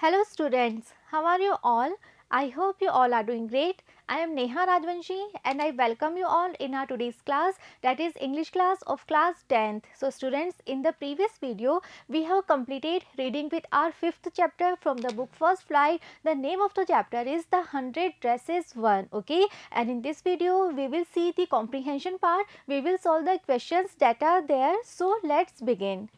Hello students, how are you all? I hope you all are doing great. I am Neha Rajvanshi and I welcome you all in our today's class, that is English class of class 10th. So students, in the previous video we have completed reading with our 5th chapter from the book First Flight. The name of the chapter is The 100 Dresses 1, okay? And in this video we will see the comprehension part. We will solve the questions that are there. So let's begin.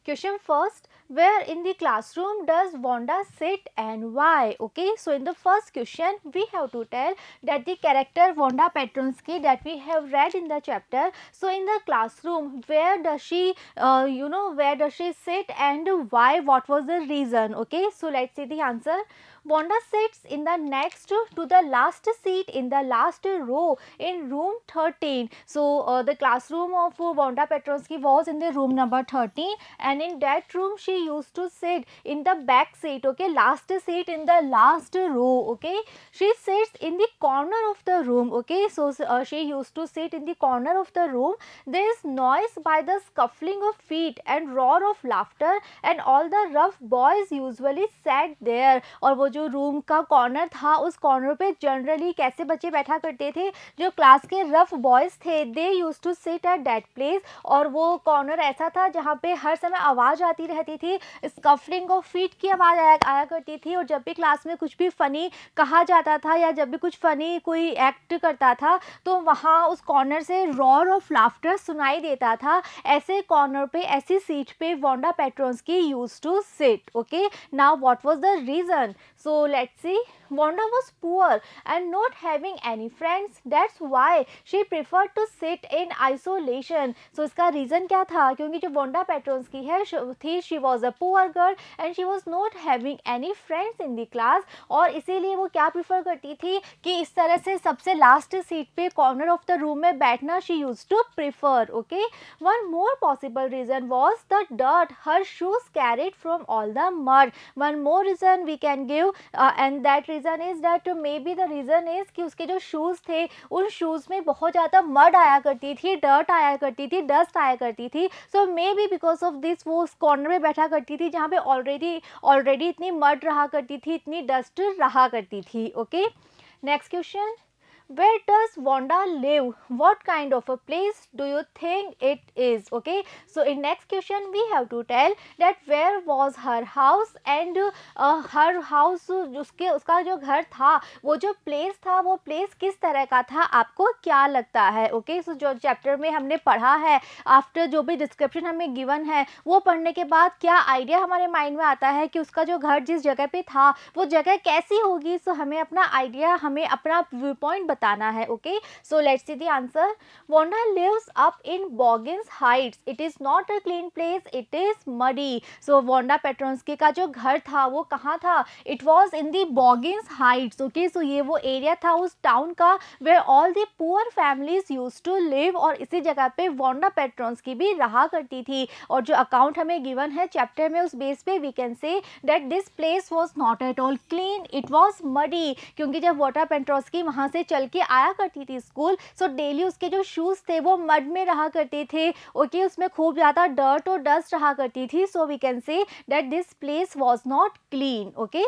Question first, where in the classroom does Wanda sit and why? Okay, so in the first question we have to tell that the character Wanda Petronsky that we have read in the chapter. So in the classroom, where does she where does she sit and why? What was the reason? Okay, so let's see the answer. Wanda sits in the next to the last seat in the last row in room 13. So the classroom of Wanda Petronsky was in the room number 13, and in that room she used to sit in the back seat, okay, last seat in the last row, okay. She sits in the corner of the room, okay. So she used to sit in the corner of the room. There is noise by the scuffling of feet and roar of laughter, and all the rough boys usually sat there. और वो जो room का corner था, उस corner पे generally कैसे बच्चे बैठा करते थे, जो क्लास के रफ बॉयज थे, they use to sit at that place. और वो कॉर्नर ऐसा था जहाँ पे हर समय आवाज़ आती रहती थी, स्कफलिंग ऑफ फीट की आवाज़ आया करती थी. और जब भी क्लास में कुछ भी फ़नी कहा जाता था या जब भी कुछ फ़नी कोई एक्ट करता था, तो वहाँ उस कॉर्नर से रॉर ऑफ लाफ्टर सुनाई देता था. ऐसे कॉर्नर पे, ऐसी सीट पे Wanda Petronski use to sit. Okay, now what was the reason? So let's see. Wanda was poor and not having any friends. That's why she preferred to sit in isolation. So इसका reason क्या था? क्योंकि जो Wanda Petronsky है थी, she was a poor girl and she was not having any friends in the class. और इसीलिए वो क्या prefer करती थी कि इस तरह से सबसे last seat पे corner of the room में बैठना she used to prefer. Okay. One more possible reason was the dirt her shoes carried from all the mud. One more reason we can give and that reason is that maybe the reason is कि उसके जो shoes थे, उन shoes में बहुत ज़्यादा mud आया करती थी, डर्ट आया करती थी, डस्ट आया करती थी. So maybe because of this वो उस कॉर्नर में बैठा करती थी जहाँ पे ऑलरेडी इतनी मड रहा करती थी, इतनी डस्ट रहा करती थी. Okay, next question. Where does Wanda live? What kind of a place do you think it is? Okay, so in next question we have to tell that where was her house and her house, उसका जो घर था, वो जो place था, वो place किस तरह का था, आपको क्या लगता है? ओके, सो जो चैप्टर में हमने पढ़ा है, आफ्टर जो भी डिस्क्रिप्शन हमें गिवन है, वो पढ़ने के बाद क्या आइडिया हमारे माइंड में आता है कि उसका जो घर जिस जगह पे था, वो जगह कैसी होगी. सो हमें अपना आइडिया, हमें अपना व्यू पॉइंट बताना है. Okay, so let's see the answer. Wanda lives up in Boggins Heights. It is not a clean place. It is muddy. So Wanda Petronsky का जो घर था, वो कहाँ था? It was in the Boggins Heights. Okay, so ये वो area था उस टाउन का where all the poor families used to live. और इसी जगह पे Wanda Petronsky भी रहा करती थी. और जो अकाउंट हमें गिवन है चैप्टर में, उस बेस पे we can say that this place was not at all clean. It was muddy. क्योंकि जब Wanda Petronsky वहाँ से चल के आया करती थी स्कूल, सो डेली उसके जो शूज़ थे वो मड में रहा करते थे. ओके, उसमें खूब ज़्यादा डर्ट और डस्ट रहा करती थी. So we can say that this place was not clean. Okay,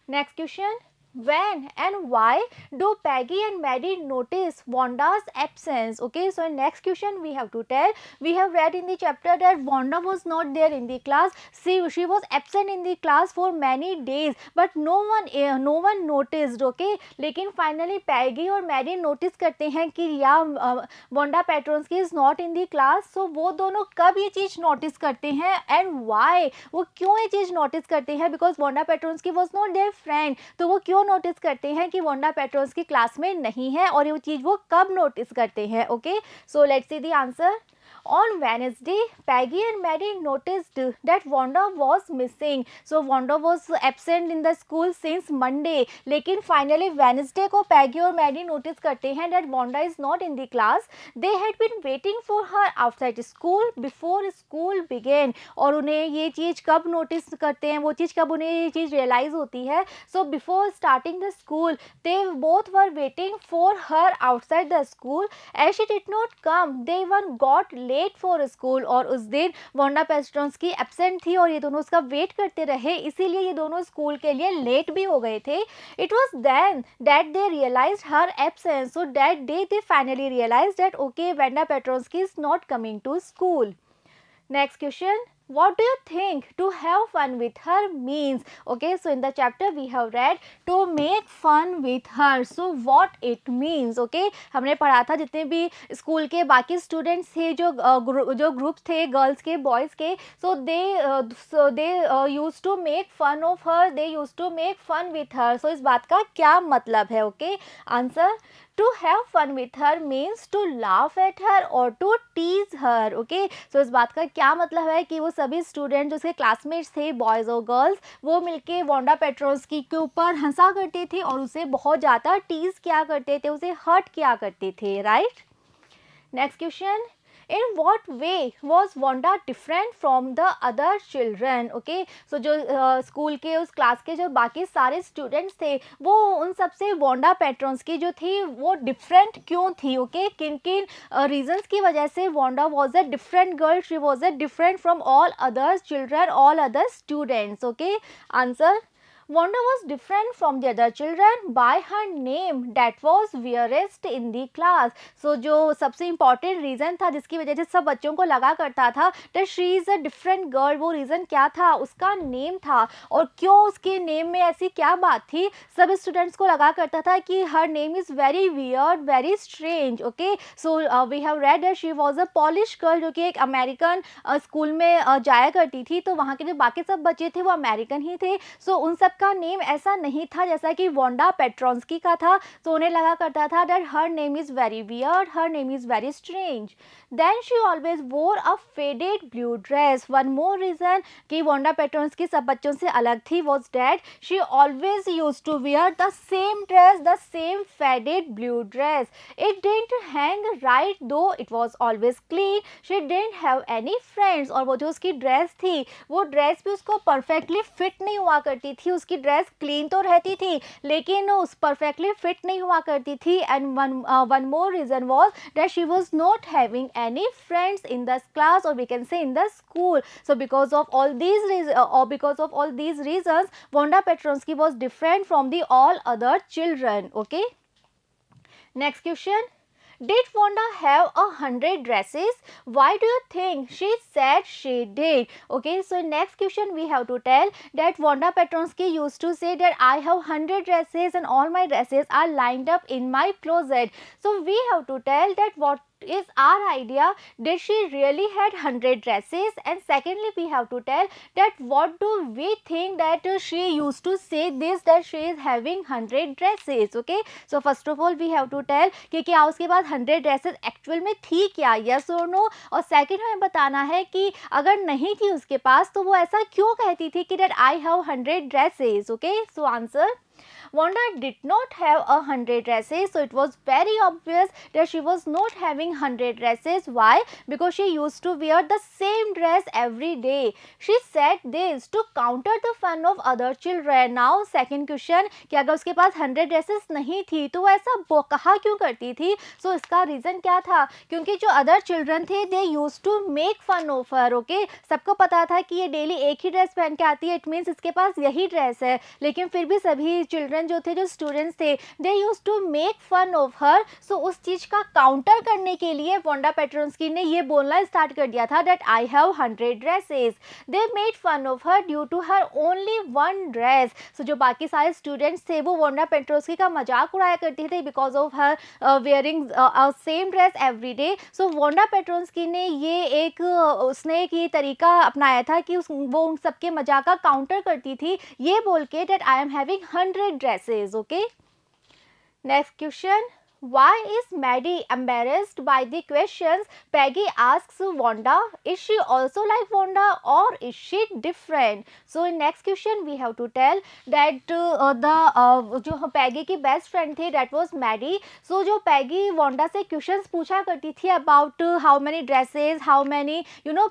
next question. When and why do Peggy and Maddie notice Wanda's absence? Okay, so in next question we have to tell, we have read in the chapter that Wanda was not there in the class. She was absent in the class for many days, but no one noticed. Okay, लेकिन finally Peggy और Maddie notice करते हैं कि या Wanda Petronsky is not in the class. So वो दोनों कब ये चीज़ notice करते हैं and why? वो क्यों ये चीज़ notice करते हैं? Because Wanda Petronsky was not their friend. तो वो क्यों नोटिस करते हैं कि वोंडा पेट्रोन्स्की क्लास में नहीं है, और ये चीज़ वो कब नोटिस करते हैं? Okay, so let's see the answer. On Wednesday, Peggy and Maddie noticed that Wanda was missing. So Wanda was absent in the school since Monday. लेकिन finally Wednesday को Peggy और Maddie notice करते हैं that Wanda is not in the class. They had been waiting for her outside school before school began. और उन्हें ये चीज़ कब notice करते हैं, वो चीज़ कब उन्हें ये चीज़ realize होती है? So before starting the school, they both were waiting for her outside the school. As she did not come, they even got late for school, और उस दिन वांडा पेस्ट्रोन्स्की एब्सेंट थी और ये दोनों उसका वेट करते रहे, इसीलिए ये दोनों स्कूल के लिए लेट भी हो गए थे. It was then that they realize her absence, so that day they finally realize that okay Wanda Petronski is not coming to school. Next question, what do you think to have fun with her means? Okay, so in the chapter we have read to make fun with her. So what it means? Okay, हमने पढ़ा था जितने भी school के बाकी students थे, जो group थे गर्ल्स के बॉयज़ के, so they used to make fun of her, they used to make fun with her. So इस बात का क्या मतलब है? Okay, answer, to have fun with her means to laugh at her or to tease her. Okay, so इस बात का क्या मतलब है कि वो सभी स्टूडेंट जो उसके क्लासमेट्स थे, बॉयज़ और गर्ल्स, वो मिलके वांडा पेट्रोन्स्की के ऊपर हंसा करते थे और उसे बहुत ज़्यादा टीज किया करते थे, उसे हर्ट किया करते थे. Right. Next question, in what way was Wanda different from the other children? Okay, so जो स्कूल के उस क्लास के जो बाकी सारे स्टूडेंट्स थे, वो उन सबसे वांडा पेट्रोन्स्की जो थी वो डिफरेंट क्यों थी? ओके, किन किन रीजंस की वजह से Wanda was a different girl, she was a different from all other children, all other students. Okay, answer, Wanda was different from the other children by her name that was weirdest in the class. So जो सबसे important reason था जिसकी वजह से सब बच्चों को लगा करता था that she is a different girl, वो reason क्या था? उसका name था. और क्यों उसके name में ऐसी क्या बात थी? सब students को लगा करता था कि her name is very weird, very strange. Okay, so we have read that she was a Polish girl, जो कि एक अमेरिकन स्कूल में जाया करती थी, तो वहाँ के जो बाकी सब बच्चे थे वो अमेरिकन ही थे. सो उन सब का नेम ऐसा नहीं था जैसा कि वांडा पेट्रोन्स्की का था, तो उन्हें लगा करता था that her name is very weird, her name is very strange. Then she always wore a faded blue dress. One more reason कि वांडा पेट्रोन्स्की सब बच्चों से अलग थी was that she always use to wear the same dress, the same faded blue dress. It didn't hang right though it was always clean. She didn't have any friends. और वो जो उसकी dress थी, वो ड्रेस भी उसको perfectly fit नहीं हुआ करती थी. उसकी ड्रेस क्लीन तो रहती थी लेकिन उस परफेक्टली फिट नहीं हुआ करती थी. And one more reason was that she was not having any friends in the class, और we can say in the school. So because of all these reasons Wanda Petronski was different from the all other children. Okay, next question, did Wanda have 100 dresses? Why do you think she said she did? Okay, so next question we have to tell that Wanda Petronsky used to say that I have 100 dresses and all my dresses are lined up in my closet. So we have to tell that what is our idea, did she really had 100 dresses? And secondly we have to tell that what do we think that she used to say this, that she is having 100 dresses. Okay, so first of all we have to tell कि क्या उसके पास 100 dresses actual में थी क्या, yes और no. और second हमें बताना है कि अगर नहीं थी उसके पास तो वो ऐसा क्यों कहती थी कि that I have 100 dresses. Okay, so answer, Wanda did not have 100 dresses, so it was very obvious that she was not having 100 dresses. Why? Because she used to wear the same dress every day. She said this to counter the fun of other children. Now second question, कि अगर उसके पास 100 dresses नहीं थी तो वो ऐसा कहा क्यों करती थी? So इसका reason क्या था? क्योंकि जो other children थे they used to make fun of her. Okay, सबको पता था कि ये डेली एक ही ड्रेस पहन के आती है, इट मीन्स इसके पास यही ड्रेस है, लेकिन फिर भी सभी चिल्ड्रन जो थे, जो स्टूडेंट्स थे, they use to make fun of her. सो उस चीज का काउंटर करने के लिए वांडा पेट्रोन्स्की ने ये बोलना स्टार्ट कर दिया था that I have 100 dresses. They made fun of her due to her only one dress. So जो बाकी सारे स्टूडेंट्स थे वो वांडा पेट्रोन्स्की का मजाक उड़ाया करते थे because of her wearing same dress every day. So Wanda Petronski ने उसने एक ये तरीका अपनाया था कि वो उन सबके मजाक का काउंटर करती थी ये बोल के that I am having 100 dresses. Okay, next question, why is Maddie embarrassed by the questions Peggy asks Wanda? Is she also like Wanda or is she different? So in next question we have to tell that जो Peggy की best friend थी that was Maddie. So जो Peggy Wanda से questions पूछा करती थी about how many dresses, how many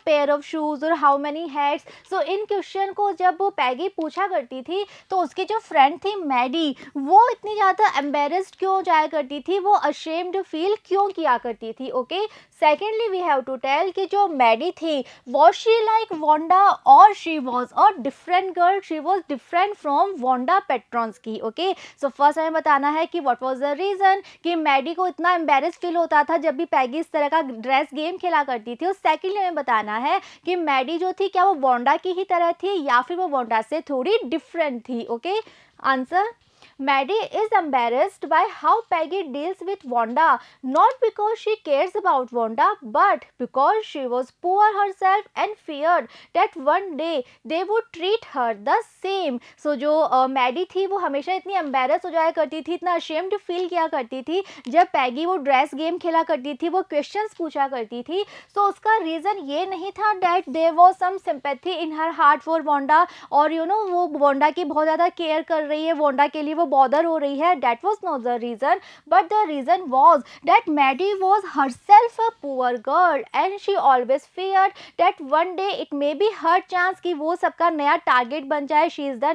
pair of shoes और how many hats. So in question को जब Peggy पूछा करती थी तो उसकी जो friend थी Maddie, वो इतनी ज़्यादा embarrassed क्यों जाया करती थी वो अशेम्ड फील क्यों किया करती थी. Okay, secondly we have to tell कि जो मैडी थी वॉज शी लाइक वोंडा और she was a different girl, she was different from Wanda Petronski. Okay, so first हमें बताना है कि व्हाट वाज द रीजन कि मैडी को इतना एम्बेरस फील होता था जब भी पैगी इस तरह का ड्रेस गेम खेला करती थी. और सेकेंडली हमें बताना है कि मैडी जो थी क्या वो वोंडा की ही तरह थी या फिर वो वोंडा से थोड़ी डिफरेंट थी. Okay, answer, Maddie is embarrassed by how Peggy deals with Wanda, not because she cares about Wanda, but because she was poor herself and feared that one day they would treat her the same. So जो Maddie थी वो हमेशा इतनी embarrass हो जाया करती थी, इतना ashamed फील किया करती थी जब पैगी वो ड्रेस गेम खेला करती थी, वो क्वेश्चंस पूछा करती थी. So उसका रीज़न ये नहीं था that there was some sympathy in her heart for Wanda और वो Wanda की बहुत ज़्यादा केयर कर रही है, Wanda के लिए वो बॉदर हो रही है. That was not the reason, but the reason was that Maddie was herself a poor girl and she always feared that one day it may be her chance कि वो सबका नया टारगेट बन जाए. She is the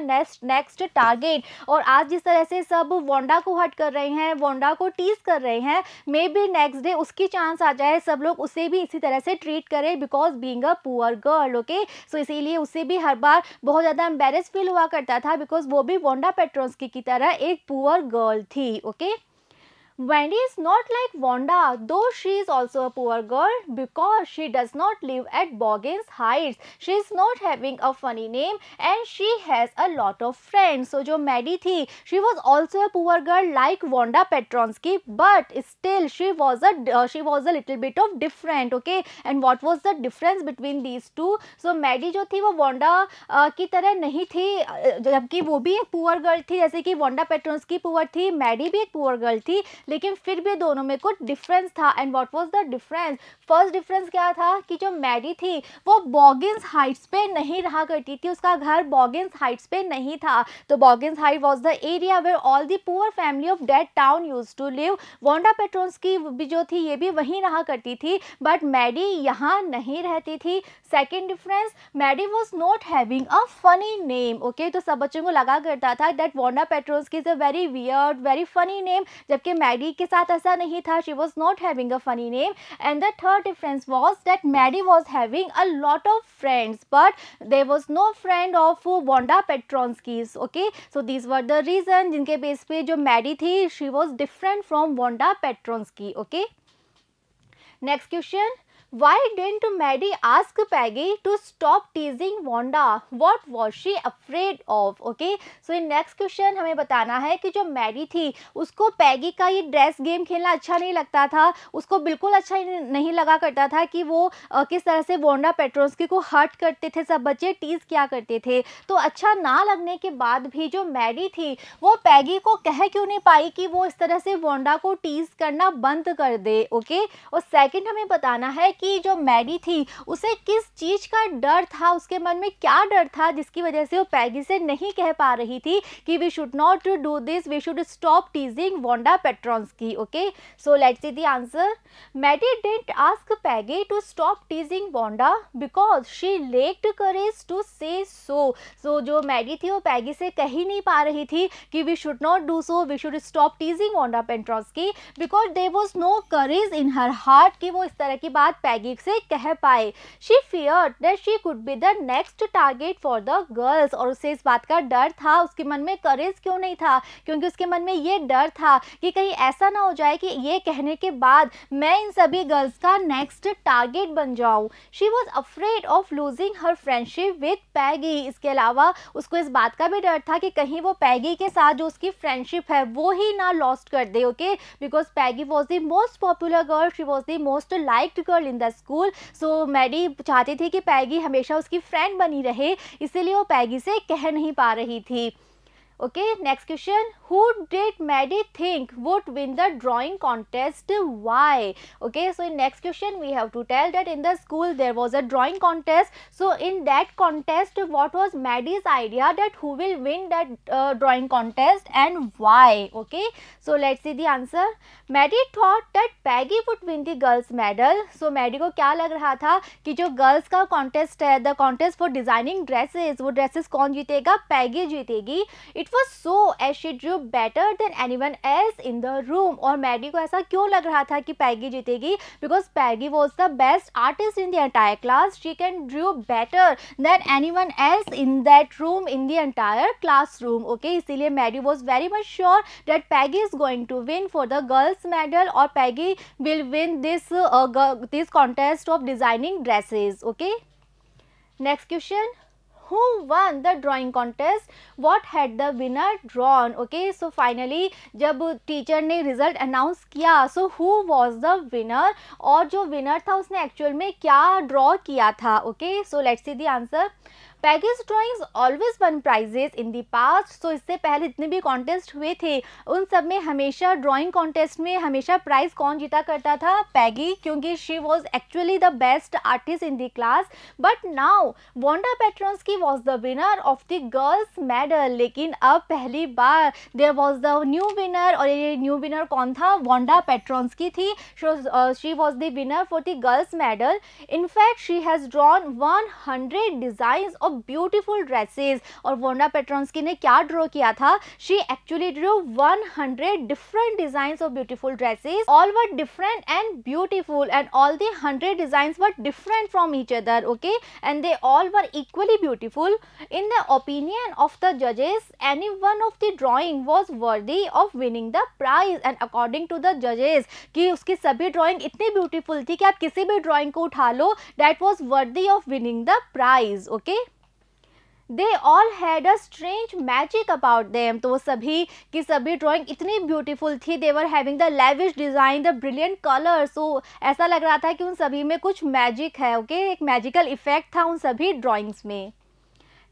next target. और आज जिस तरह से सब वोंडा को हर्ट कर रहे हैं, वोंडा को टीज कर रहे हैं, मे बी नेक्स्ट डे उसकी चांस आ जाए, सब लोग उसे भी इसी तरह से ट्रीट करें because being a poor girl. Okay, so इसीलिए उसे भी हर बार बहुत ज़्यादा एम्बेरस फील हुआ करता था बिकॉज वो भी वोंडा पेट्रोन्स्की की तरह एक पुअर गर्ल थी. Okay, Wendy is not like Wanda, though she is also a poor girl because she does not live at Boggins Heights. She is not having a funny name and she has a lot of friends. So जो Maddie थी, she was also a poor girl like Wanda Petronsky, but still she was a little bit of different. Okay, and what was the difference between these two? So Maddie जो थी वो Wanda की तरह नहीं थी, जबकि वो भी एक poor girl थी, जैसे कि Wanda Petronsky poor थी, Maddie भी एक poor girl थी, लेकिन फिर भी दोनों में कुछ डिफरेंस था. And what was the difference? First difference क्या था कि जो मैडी थी वो बॉगिन्स हाइट्स पे नहीं रहा करती थी, उसका घर बॉगिन्स हाइट्स पे नहीं था. तो Boggins Height was the area where all the poor family of that town used to live. Wanda Petronski भी जो थी ये भी वहीं रहा करती थी, बट मैडी यहाँ नहीं रहती थी. Second difference, Maddie was not having a funny name. Okay, तो सब बच्चों को लगा करता था that Wanda Petronski is a very weird very funny name, जबकि मैडी के साथ ऐसा नहीं था. She was not having a funny name. And the third difference was that Maddie was having a lot of friends but there was no friend of Wanda Petronski's. Okay, so these were the reason जिनके base पे जो Maddie थी she was different from Wanda Petronski. Okay, next question, why didn't Maddie ask Peggy to stop teasing Wanda? What was she afraid of? Okay, so in next question हमें बताना है कि जो Maddie थी उसको पैगी का ये ड्रेस गेम खेलना अच्छा नहीं लगता था, उसको बिल्कुल अच्छा नहीं लगा करता था कि वो किस तरह से वोंडा पेट्रोन्स्की को हर्ट करते थे, सब बच्चे टीज किया करते थे. तो अच्छा ना लगने के बाद भी जो मैडी थी वो पैगी को कह क्यों नहीं पाई कि वो इस तरह से वोंडा को टीज करना बंद कर दे. ओके, और सेकंड हमें बताना है कि जो मैडी थी उसे किस चीज का डर था, उसके मन में क्या डर था जिसकी वजह से वो पैगी से नहीं कह पा रही थी कि we should not do this, we should stop teasing Wanda Petronski. Okay, so let's see the answer. Maddie didn't ask Peggy to stop teasing Wanda because she lacked courage to say so. सो जो Maddie थी वो पैगी से कह ही नहीं पा रही थी कि we should not do so, we should stop teasing Wanda Petronski because there was no courage in her heart कि वो इस तरह की बात पैगी से कह पाए. She feared that she could be the next target for the girls. और उसे इस बात का डर था, उसके मन में करेज क्यों नहीं था, क्योंकि उसके मन में ये डर था कि कहीं ऐसा ना हो जाए कि ये कहने के बाद मैं इन सभी गर्ल्स का नेक्स्ट टारगेट बन जाऊं. She was afraid of losing her friendship with Peggy. इसके अलावा उसको इस बात का भी डर था कि कहीं वो पैगी के साथ जो उसकी फ्रेंडशिप है वो ही ना लॉस्ट कर दे. Okay, because Peggy was the most popular girl, she was the most liked girl in the school. So Maddie चाहती थी कि पैगी हमेशा उसकी फ्रेंड बनी रहे, इसीलिए वो पैगी से कह नहीं पा रही थी. Okay, next question. Who did Maddie think would win the drawing contest? Why? Okay, so in next question we have to tell that in the school there was a drawing contest. So in that contest, what was Maddie's idea that who will win that drawing contest and why? Okay, so let's see the answer. Maddie thought that Peggy would win the girls medal. So Maddie को क्या लग रहा था कि जो girls का contest है, the contest for designing dresses, वो dresses कौन जीतेगा? Peggy जीतेगी. It was so as she drew better than anyone else in the room. और मैडी को ऐसा क्यों लग रहा था कि पैगी जीतेगी? Because Peggy was the best artist in the entire class, she can drew better than anyone else in that room, in the entire classroom. Okay, इसीलिए Maddie was very much sure that Peggy is going to win for the girls medal, और पैगी will win this contest of designing dresses. Okay, next question, who won the drawing contest? What had the winner drawn? Okay, so finally जब teacher ने result announce किया, so who was the winner, और जो winner था उसने actual में क्या draw किया था? Okay, so let's see the answer. Peggy's drawings always won prizes in the past. So इससे पहले जितने भी कॉन्टेस्ट हुए थे उन सब में हमेशा ड्राइंग कॉन्टेस्ट में हमेशा प्राइज कौन जीता करता था? पैगी, क्योंकि she was actually the best artist in the class. But now Wanda Petronski was the winner of the girls medal. लेकिन अब पहली बार there was the new winner, और ये न्यू विनर कौन था? वोंडा पेट्रोन्स्की थी। She was the winner for the girls medal. In fact she has drawn 100 designs of beautiful dresses. और वोंडा पेट्रोन्स्की ने क्या ड्रॉ किया था? She actually Drew 100 different designs of beautiful dresses, all were different and beautiful, and all the 100 designs were different from each other. Okay, and they all were equally beautiful. In the opinion of the जजेस, any one of the drawing was worthy of winning the prize. And according to the जजेस कि उसकी सभी drawing इतनी beautiful थी कि आप किसी भी ड्रॉइंग को उठा लो, that was worthy of winning the prize. Okay, they all had a strange magic about them. तो वो सभी की सभी ड्राइंग इतनी ब्यूटीफुल थी, they were having the lavish design, the brilliant colour. So ऐसा लग रहा था कि उन सभी में कुछ मैजिक है। ओके, एक मैजिकल इफेक्ट था उन सभी ड्राइंग्स में।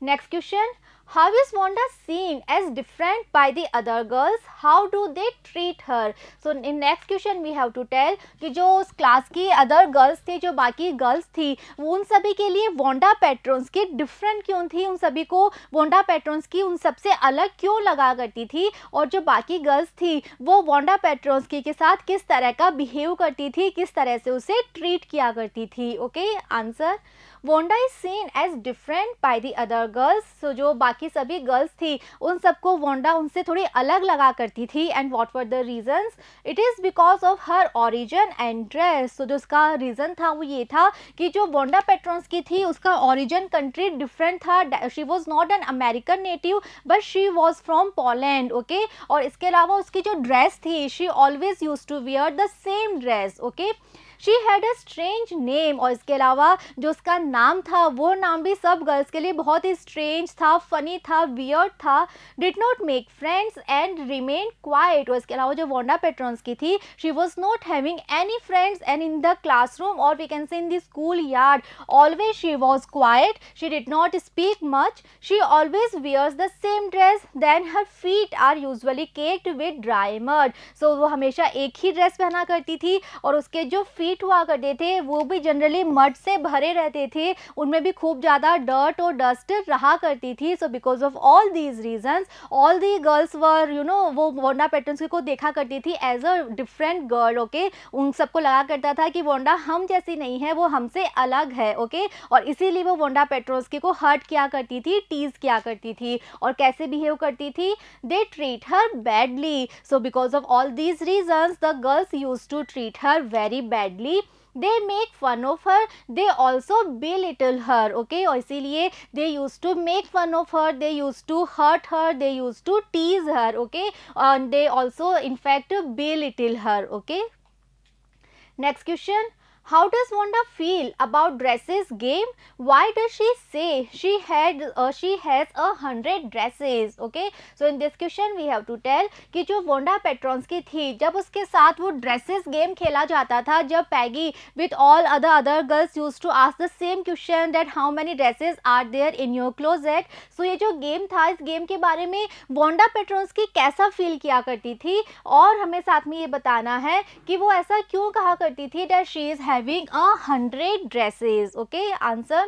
Next question, how is Wanda seen as different by the other girls? How do they treat her? So in next question we have to tell कि जो उस क्लास की अदर गर्ल्स थी, जो बाकी गर्ल्स थी, वो उन सभी के लिए वोंडा पेट्रोन्स्की डिफरेंट क्यों थी? उन सभी को वोंडा पेट्रोन्स्की उन सबसे अलग क्यों लगा करती थी? और जो बाकी गर्ल्स थी वो वोंडा पेट्रोन्स्की के साथ किस तरह का बिहेव करती थी, किस तरह से उसे ट्रीट किया करती थी? Okay, answer, Wanda is seen as different by the other girls. So जो बाकी सभी गर्ल्स थी उन सबको वोंडा उनसे थोड़ी अलग लगा करती थी। And what were the reasons? It is because of her origin and dress. तो जो उसका रीज़न था वो ये था कि जो वोंडा पेट्रोन्स्की थी उसका ओरिजिन कंट्री डिफरेंट था। She was not an American native but she was from Poland. Okay, और इसके अलावा उसकी जो ड्रेस थी, she always use to wear the same dress. Okay, she had a strange name, और इसके अलावा जो उसका नाम था वो नाम भी सब गर्ल्स के लिए बहुत ही स्ट्रेंज था, फनी था, वियर्ड था। Did not make friends and remain quiet. और इसके अलावा जो वोंडा पेट्रोन्स्की थी, she was not having any friends and in the classroom और we can say in the school yard always she was quiet, she did not speak much, she always wears the same dress, then her feet are usually caked with dry mud. So वो हमेशा एक ही dress पहना करती थी और उसके जो feet हुआ करते थे वो भी जनरली मड से भरे रहते थे, उनमें भी खूब ज़्यादा डर्ट और डस्ट रहा करती थी। So because of all these reasons all the girls were वो वोंडा पेट्रोन्स्की को देखा करती थी as a different girl. Okay, उन सबको लगा करता था कि वोंडा हम जैसी नहीं है, वो हमसे अलग है। ओके, और इसीलिए वो वोंडा पेट्रोन्स्की को हर्ट किया करती थी, टीज किया करती थी। और कैसे बिहेव करती थी? They treat her badly. So because of all these reasons the girls use to treat her very badly. They make fun of her, they also belittle her. Okay, और इसीलिए they used to make fun of her, they used to hurt her, they used to tease her. Okay, and they also in fact belittle her. Okay, next question, how does Wanda feel about dresses game? Why does she say she has 100 dresses? Okay, so in this question we have to tell कि जो Wanda Petronski थी, जब उसके साथ वो dresses game खेला जाता था, जब पैगी with all other girls used to ask the same question that how many dresses are there in your closet. So ये जो गेम था, इस गेम के बारे में वोंडा पेट्रोन्स्की कैसा फील किया करती थी, और हमें साथ में ये बताना है कि वो ऐसा क्यों कहा करती थी that she is having 100 dresses. Okay, answer,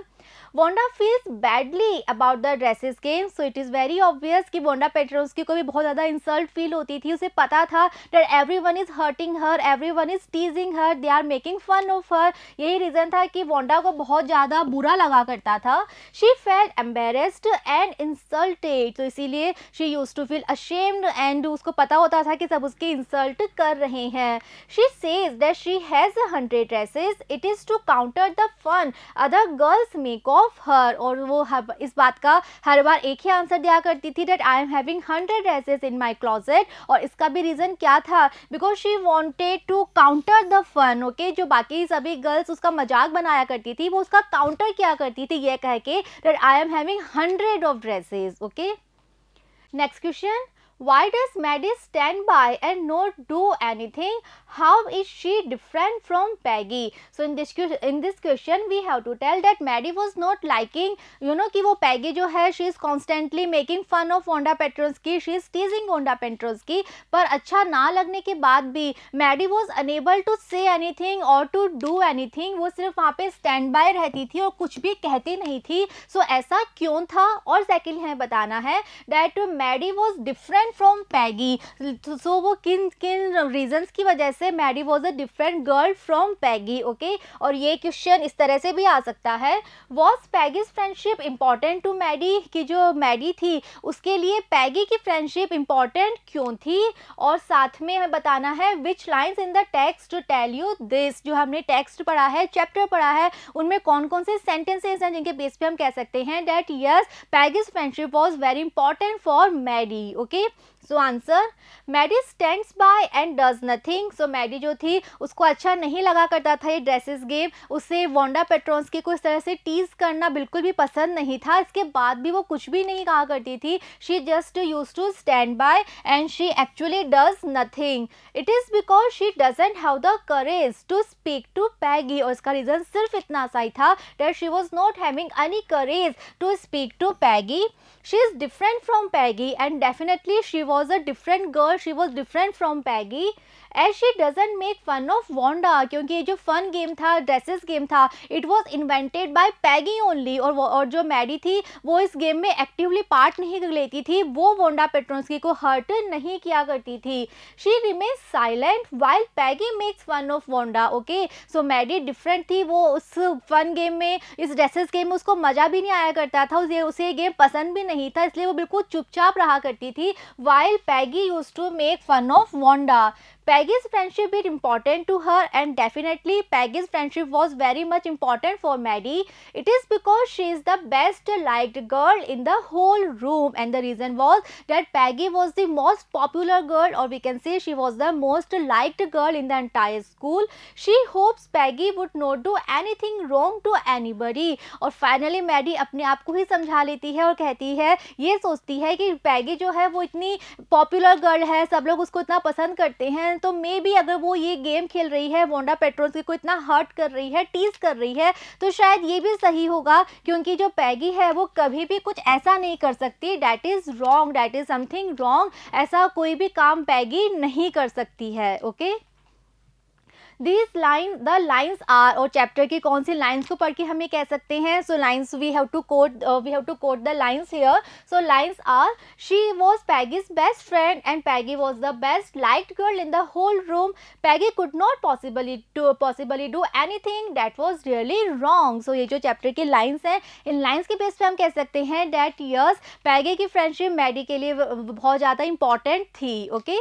Wanda feels badly about the dresses game, so it is very obvious कि वोंडा पेट्रोस्की को भी बहुत ज़्यादा इंसल्ट फील होती थी. उसे पता था that everyone is hurting her, everyone is teasing her, they are making fun of her. यही रीज़न था कि वोंडा को बहुत ज़्यादा बुरा लगा करता था. She felt embarrassed and insulted, तो इसीलिए she use to feel ashamed and उसको पता होता था कि सब उसकी इंसल्ट कर रहे हैं. She says that she has 100 dresses, it is to counter the fun other girls make of her. और वो इस बात का हर बार एक ही आंसर दिया करती थी that I am having 100 dresses in my closet. और इसका भी रीज़न क्या था, because she wanted to counter the fun. Okay, जो बाकी सभी गर्ल्स उसका मजाक बनाया करती थी वो उसका काउंटर किया करती थी ये कह के that I am having 100 of dresses. Okay, next question. Why does Maddie stand by and not do anything? How is she different from Peggy? So in this question we have to tell that Maddie was not liking, कि वो Peggy जो है she is constantly making fun of Wanda Petrosky, she is teasing Wanda Petrosky. पर अच्छा ना लगने के बाद भी Maddie was unable to say anything or to do anything. वो सिर्फ वहाँ पे stand by रहती थी और कुछ भी कहती नहीं थी. So ऐसा क्यों था? और सेकंड हमें बताना है that Maddie was different from Peggy. So वो किन किन रीजंस की वजह से Maddie was a different girl from Peggy. Okay, और ये क्वेश्चन इस तरह से भी आ सकता है, was Peggy's friendship important to Maddie, कि जो मैडी थी उसके लिए पैगी की फ्रेंडशिप इंपॉर्टेंट क्यों थी. और साथ में हमें बताना है which lines in the text tell you this. जो हमने टेक्स्ट पढ़ा है, चैप्टर पढ़ा है, उनमें कौन कौन से सेंटेंसेस हैं जिनके बेस पे हम कह सकते हैं that yes Peggy's friendship was very important for Maddie. Okay, so answer Maddie stands by and does nothing. So Maddie जो थी उसको अच्छा नहीं लगा करता था ये ड्रेसेस गेम. उसे वोंडा पेट्रोस्की को इस तरह से टीज करना बिल्कुल भी पसंद नहीं था. इसके बाद भी वो कुछ भी नहीं कहा करती थी. She just use to stand by and she actually does nothing. It is because she doesn't have the courage to speak to Peggy. और इसका रीज़न सिर्फ इतना सा ही था that she was not having any courage to speak to Peggy. She is different from Peggy and definitely she was a different girl, she was different from Peggy. As she doesn't make fun of Wanda, क्योंकि ये जो fun game था, dresses game था, it was invented by Peggy only. और जो Maddie थी वो इस गेम में एक्टिवली पार्ट नहीं लेती थी, वो वोंडा पेट्रोस्की को हर्ट नहीं किया करती थी. She remains silent while Peggy makes fun of Wanda. Okay, so Maddie different थी, वो उस फन गेम में, इस ड्रेसेस गेम में उसको मज़ा भी नहीं आया करता था, उसे गेम पसंद भी नहीं था, इसलिए वो बिल्कुल चुपचाप रहा करती थी. While Peggy use to make fun of Wanda. Peggy's friendship is important to her and definitely Peggy's friendship was very much important for Maddie. It is because she is the best liked girl in the whole room and the reason was that Peggy was the most popular girl, or we can say she was the most liked girl in the entire school. She hopes Peggy would not do anything wrong to anybody. और finally Maddie अपने आप को ही समझा लेती है और कहती है, ये सोचती है कि Peggy जो है वो इतनी पॉपुलर गर्ल है, सब लोग उसको इतना पसंद करते हैं, तो मे बी अगर वो ये गेम खेल रही है, वोंडा पेट्रोस्की को इतना हर्ट कर रही है, टीज कर रही है, तो शायद ये भी सही होगा, क्योंकि जो पैगी है वो कभी भी कुछ ऐसा नहीं कर सकती. That is wrong, that is something wrong. ऐसा कोई भी काम पैगी नहीं कर सकती है. Okay, These lines, the lines are, और चैप्टर की कौन सी लाइन्स को पढ़ के हमें कह सकते हैं. So lines we have to quote the lines here. So lines are, she was Peggy's best friend and Peggy was the best liked girl in the whole room. Peggy could not possibly do anything that was really wrong. So ये जो chapter की lines हैं, इन lines के base पे हम कह सकते हैं दैट यस पैगी की फ्रेंडशिप मैडी के लिए बहुत ज़्यादा इंपॉर्टेंट थी. Okay,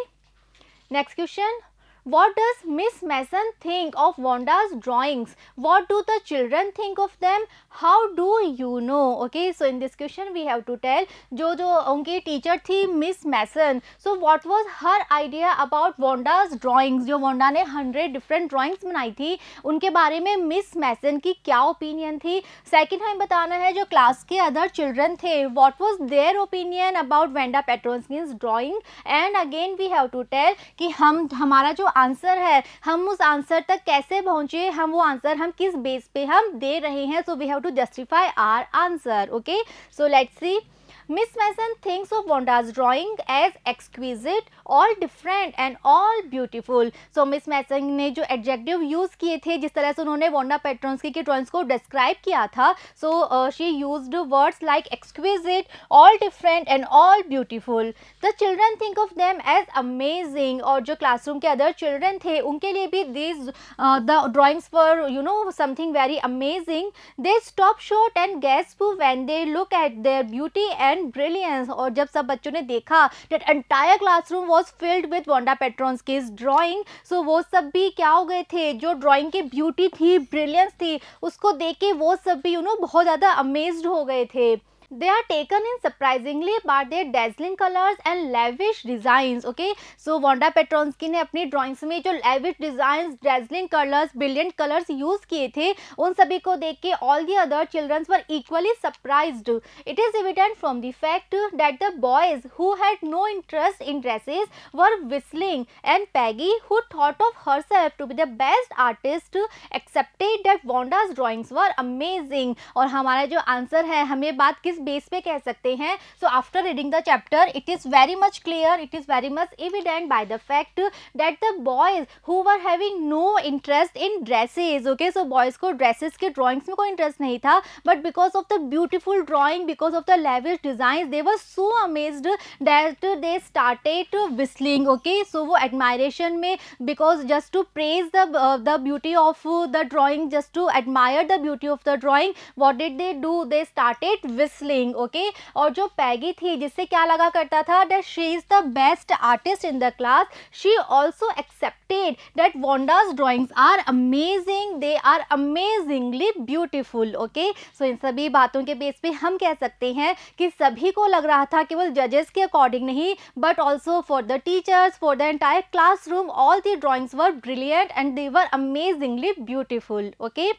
next question. What does Miss Mason think of Wanda's drawings? What do the children think of them? How do you know? Okay, so in this question we have to tell जो उनकी teacher थी Miss Mason. So what was her idea about Wanda's drawings? जो Wanda ने 100 different drawings बनाई थी, उनके बारे में Miss Mason की क्या ओपिनियन थी. सेकेंड हमें बताना है जो क्लास के अदर चिल्ड्रन थे, what was their opinion about Wanda Petrosky's drawing. And again we have to tell कि हमारा जो आंसर है, हम उस आंसर तक कैसे पहुंचे, हम वो आंसर हम किस बेस पे हम दे रहे हैं. So we have to justify our answer. Okay, so let's see. Miss Mason thinks of Wanda's drawing as exquisite, all different and all beautiful. So Miss Mason ने जो adjective use किए थे, जिस तरह से उन्होंने Wanda Petronsky की drawings को describe किया था, so she used words like exquisite, all different and all beautiful. The children think of them as amazing. और जो classroom के other children थे, उनके लिए भी these the drawings were something very amazing. They stop short and gasp when they look at their beauty and brilliance. और जब सब बच्चों ने देखा that entire classroom was filled with Wanda Petronsky's drawing, so वो सब भी क्या हो गए थे, जो drawing की beauty थी, brilliance थी, उसको देख के वो सब भी बहुत ज़्यादा amazed हो गए थे. They are taken in surprisingly by their dazzling colors and lavish designs. Okay, so Wanda Petronsky ने अपनी drawings में जो lavish designs, dazzling colors, brilliant colors use किए थे, उन सभी को देख के all the other children were equally surprised. It is evident from the fact that the boys who had no interest in dresses were whistling, and Peggy, who thought of herself to be the best artist, accepted that Wanda's drawings were amazing. और हमारा जो answer है, हम ये बात किस base पे कह सकते हैं? So after reading the chapter, it is very much clear, it is very much evident by the fact that the boys who were having no interest in dresses, okay, so boys को dresses के drawings में कोई interest नहीं था, but because of the beautiful drawing, because of the lavish designs, they were so amazed that they started whistling. Okay, so वो admiration में, because just to praise the beauty of the drawing, just to admire the beauty of the drawing, what did they do? They started whistling. Okay, और जो पैगी थी, जिससे क्या लगा करता था that she is the best artist in the class, she also accepted that Wanda's drawings are amazing, they are amazingly beautiful. Okay, so इन सभी बातों के बेस पे हम कह सकते हैं कि सभी को लग रहा था, केवल जजेस के अकॉर्डिंग नहीं, but also for the teachers, for the entire classroom, all the drawings were brilliant and they were amazingly beautiful. Okay,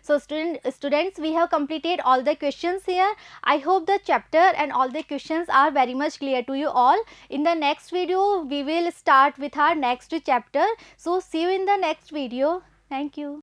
so students, we have completed all the questions here. I hope the chapter and all the questions are very much clear to you all. In the next video, we will start with our next chapter. So see you in the next video. Thank you.